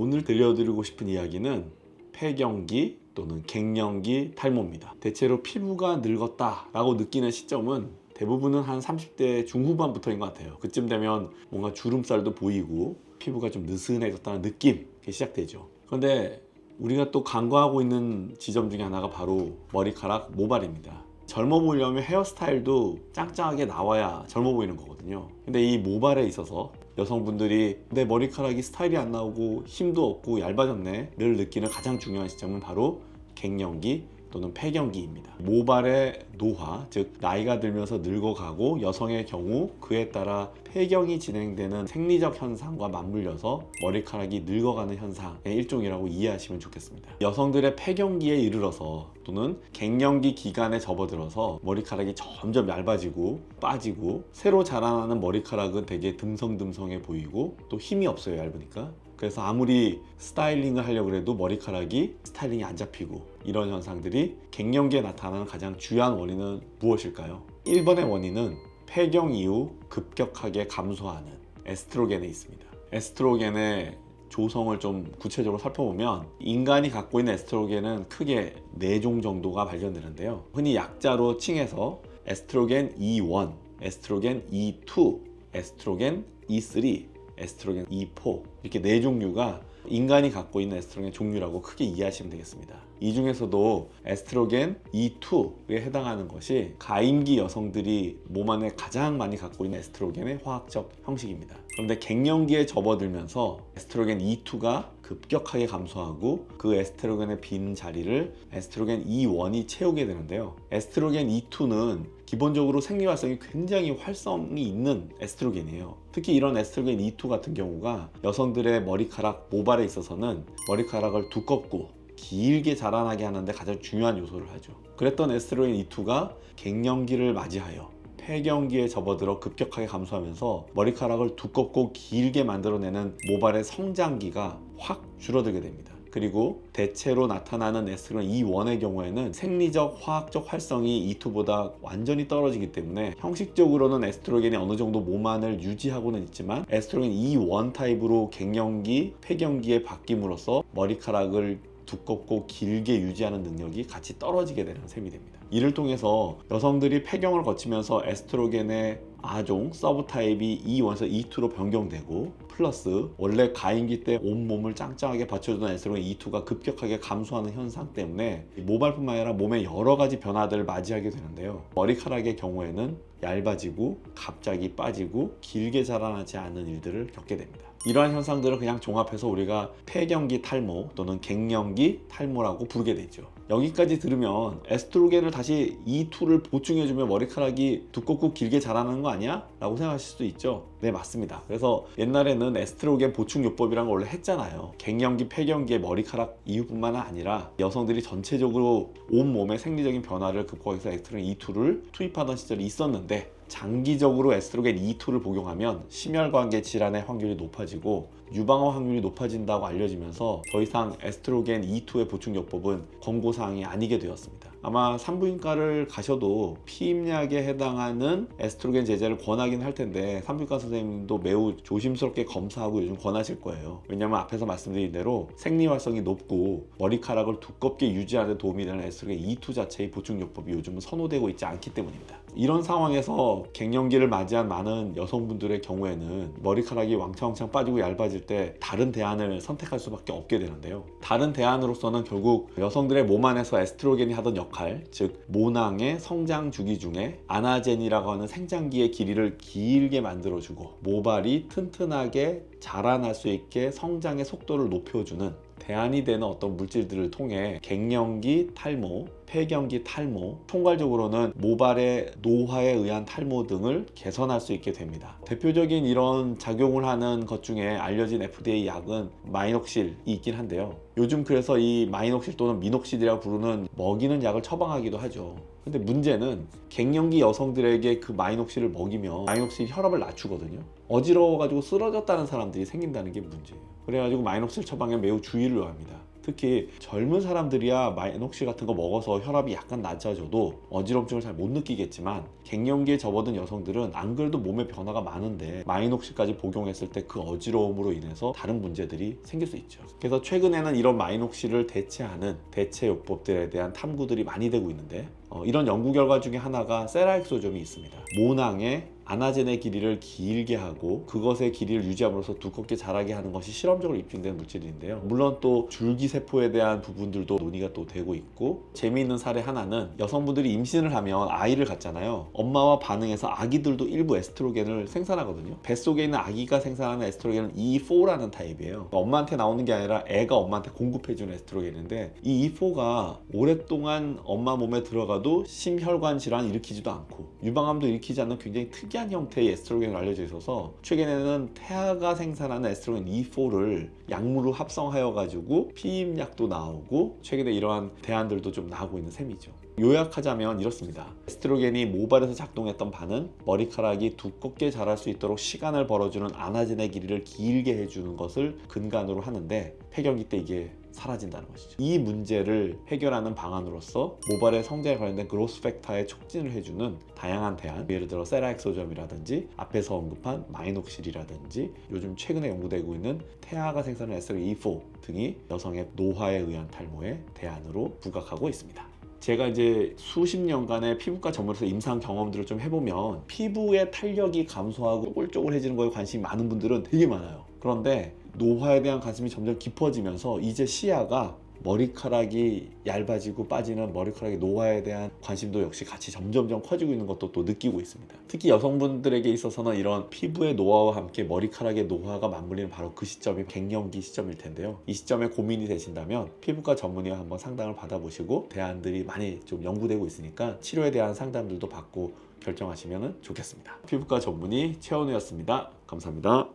오늘 들려드리고 싶은 이야기는 폐경기 또는 갱년기 탈모입니다. 대체로 피부가 늙었다 라고 느끼는 시점은 대부분은 한 30대 중후반부터인 것 같아요. 그쯤 되면 뭔가 주름살도 보이고 피부가 좀 느슨해졌다는 느낌이 시작되죠. 그런데 우리가 또 간과하고 있는 지점 중에 하나가 바로 머리카락 모발입니다. 젊어 보이려면 헤어스타일도 짱짱하게 나와야 젊어 보이는 거거든요. 근데 이 모발에 있어서 여성분들이 내 머리카락이 스타일이 안 나오고 힘도 없고 얇아졌네 를 느끼는 가장 중요한 시점은 바로 갱년기 또는 폐경기입니다. 모발의 노화, 즉 나이가 들면서 늙어가고 여성의 경우 그에 따라 폐경이 진행되는 생리적 현상과 맞물려서 머리카락이 늙어가는 현상의 일종이라고 이해하시면 좋겠습니다. 여성들의 폐경기에 이르러서 또는 갱년기 기간에 접어들어서 머리카락이 점점 얇아지고 빠지고 새로 자라나는 머리카락은 되게 듬성듬성해 보이고 또 힘이 없어요, 얇으니까. 그래서 아무리 스타일링을 하려고 해도 머리카락이 스타일링이 안 잡히고 이런 현상들이 갱년기에 나타나는 가장 주요한 원인은 무엇일까요? 1번의 원인은 폐경 이후 급격하게 감소하는 에스트로겐에 있습니다. 에스트로겐의 조성을 좀 구체적으로 살펴보면 인간이 갖고 있는 에스트로겐은 크게 4종 정도가 발견되는데요. 흔히 약자로 칭해서 에스트로겐 E1, 에스트로겐 E2, 에스트로겐 E3, 에스트로겐 E4 이렇게 4종류가 인간이 갖고 있는 에스트로겐 종류라고 크게 이해하시면 되겠습니다. 이 중에서도 에스트로겐 E2에 해당하는 것이 가임기 여성들이 몸 안에 가장 많이 갖고 있는 에스트로겐의 화학적 형식입니다. 그런데 갱년기에 접어들면서 에스트로겐 E2가 급격하게 감소하고 그 에스트로겐의 빈 자리를 에스트로겐 E1이 채우게 되는데요. 에스트로겐 E2는 기본적으로 생리활성이 굉장히 활성이 있는 에스트로겐이에요. 특히 이런 에스트로겐 E2 같은 경우가 여성들의 머리카락 모발에 있어서는 머리카락을 두껍고 길게 자라나게 하는데 가장 중요한 요소를 하죠. 그랬던 에스트로겐 E2가 갱년기를 맞이하여 폐경기에 접어들어 급격하게 감소하면서 머리카락을 두껍고 길게 만들어내는 모발의 성장기가 확 줄어들게 됩니다. 그리고 대체로 나타나는 에스트로겐 E1의 경우에는 생리적 화학적 활성이 E2보다 완전히 떨어지기 때문에 형식적으로는 에스트로겐이 어느 정도 몸 안을 유지하고는 있지만 에스트로겐 E1 타입으로 갱년기, 폐경기에 바뀜으로써 머리카락을 두껍고 길게 유지하는 능력이 같이 떨어지게 되는 셈이 됩니다. 이를 통해서 여성들이 폐경을 거치면서 에스트로겐의 아종, 서브 타입이 E1에서 E2로 변경되고 플러스 원래 가임기 때 온몸을 짱짱하게 받쳐주던 에스트로겐 E2가 급격하게 감소하는 현상 때문에 모발뿐만 아니라 몸의 여러 가지 변화들을 맞이하게 되는데요. 머리카락의 경우에는 얇아지고 갑자기 빠지고 길게 자라나지 않는 일들을 겪게 됩니다. 이러한 현상들을 그냥 종합해서 우리가 폐경기 탈모 또는 갱년기 탈모라고 부르게 되죠. 여기까지 들으면 에스트로겐을 다시 E2를 보충해주면 머리카락이 두껍고 길게 자라는 거 아니야? 라고 생각하실 수도 있죠. 네, 맞습니다. 그래서 옛날에는 에스트로겐 보충요법이라는 걸 원래 했잖아요. 갱년기, 폐경기의 머리카락 이유뿐만 아니라 여성들이 전체적으로 온몸의 생리적인 변화를 극복해서 에스트로겐 E2를 투입하던 시절이 있었는데 장기적으로 에스트로겐 E2를 복용하면 심혈관계 질환의 확률이 높아지고 유방암 확률이 높아진다고 알려지면서 더 이상 에스트로겐 E2의 보충요법은 권고사항이 아니게 되었습니다. 아마 산부인과를 가셔도 피임약에 해당하는 에스트로겐 제제를 권하긴 할 텐데 산부인과 선생님도 매우 조심스럽게 검사하고 요즘 권하실 거예요. 왜냐면 앞에서 말씀드린 대로 생리활성이 높고 머리카락을 두껍게 유지하는 데 도움이 되는 에스트로겐 E2 자체의 보충요법이 요즘은 선호되고 있지 않기 때문입니다. 이런 상황에서 갱년기를 맞이한 많은 여성분들의 경우에는 머리카락이 왕창왕창 빠지고 얇아질 때 다른 대안을 선택할 수밖에 없게 되는데요. 다른 대안으로서는 결국 여성들의 몸 안에서 에스트로겐이 하던 역할, 즉 모낭의 성장 주기 중에 아나젠이라고 하는 생장기의 길이를 길게 만들어주고 모발이 튼튼하게 자라날 수 있게 성장의 속도를 높여주는 대안이 되는 어떤 물질들을 통해 갱년기 탈모, 폐경기 탈모, 총괄적으로는 모발의 노화에 의한 탈모 등을 개선할 수 있게 됩니다. 대표적인 이런 작용을 하는 것 중에 알려진 FDA 약은 마이녹실이 있긴 한데요. 요즘 그래서 이 마이녹실 또는 미녹실이라고 부르는 먹이는 약을 처방하기도 하죠. 근데 문제는 갱년기 여성들에게 그 마이녹실을 먹이면 마이녹실이 혈압을 낮추거든요. 어지러워가지고 쓰러졌다는 사람들이 생긴다는 게 문제예요. 그래가지고 마이녹실 처방에 매우 주의를 요합니다. 특히 젊은 사람들이야 마이녹시 같은 거 먹어서 혈압이 약간 낮아져도 어지럼증을 잘 못 느끼겠지만 갱년기에 접어든 여성들은 안 그래도 몸에 변화가 많은데 마이녹시까지 복용했을 때 그 어지러움으로 인해서 다른 문제들이 생길 수 있죠. 그래서 최근에는 이런 마이녹시를 대체하는 대체 요법들에 대한 탐구들이 많이 되고 있는데 이런 연구 결과 중에 하나가 세라엑소점이 있습니다. 모낭의 아나제네 길이를 길게 하고 그것의 길이를 유지함으로써 두껍게 자라게 하는 것이 실험적으로 입증된 물질인데요. 물론 또 줄기세포에 대한 부분들도 논의가 또 되고 있고, 재미있는 사례 하나는 여성분들이 임신을 하면 아이를 갖잖아요. 엄마와 반응해서 아기들도 일부 에스트로겐을 생산하거든요. 뱃속에 있는 아기가 생산하는 에스트로겐은 E4라는 타입이에요. 엄마한테 나오는 게 아니라 애가 엄마한테 공급해주는 에스트로겐인데, 이 E4가 오랫동안 엄마 몸에 들어가도 심혈관 질환을 일으키지도 않고 유방암도 일으키지 않는 굉장히 특이한 형태의 에스트로겐으로 알려져 있어서 최근에는 태아가 생산하는 에스트로겐 E4를 약물로 합성하여 가지고 피임약도 나오고 최근에 이러한 대안들도 좀 나오고 있는 셈이죠. 요약하자면 이렇습니다. 에스트로겐이 모발에서 작동했던 바는 머리카락이 두껍게 자랄 수 있도록 시간을 벌어주는 아나제네 길이를 길게 해주는 것을 근간으로 하는데, 폐경기 때 이게 사라진다는 것이죠. 이 문제를 해결하는 방안으로서 모발의 성장에 관련된 그로스 팩터에 촉진을 해주는 다양한 대안, 예를 들어 세라엑소점이라든지 앞에서 언급한 마이녹실이라든지 요즘 최근에 연구되고 있는 태아가 생산하는 에스트로겐 E4 등이 여성의 노화에 의한 탈모의 대안으로 부각하고 있습니다. 제가 이제 수십 년간의 피부과 전문에서 임상 경험들을 좀 해보면 피부의 탄력이 감소하고 쪼글쪼글해지는 거에 관심이 많은 분들은 되게 많아요. 그런데 노화에 대한 관심이 점점 깊어지면서 이제 시야가 머리카락이 얇아지고 빠지는 머리카락의 노화에 대한 관심도 역시 같이 점점점 커지고 있는 것도 또 느끼고 있습니다. 특히 여성분들에게 있어서는 이런 피부의 노화와 함께 머리카락의 노화가 맞물리는 바로 그 시점이 갱년기 시점일 텐데요. 이 시점에 고민이 되신다면 피부과 전문의와 한번 상담을 받아보시고 대안들이 많이 좀 연구되고 있으니까 치료에 대한 상담들도 받고 결정하시면 좋겠습니다. 피부과 전문의 최원우였습니다. 감사합니다.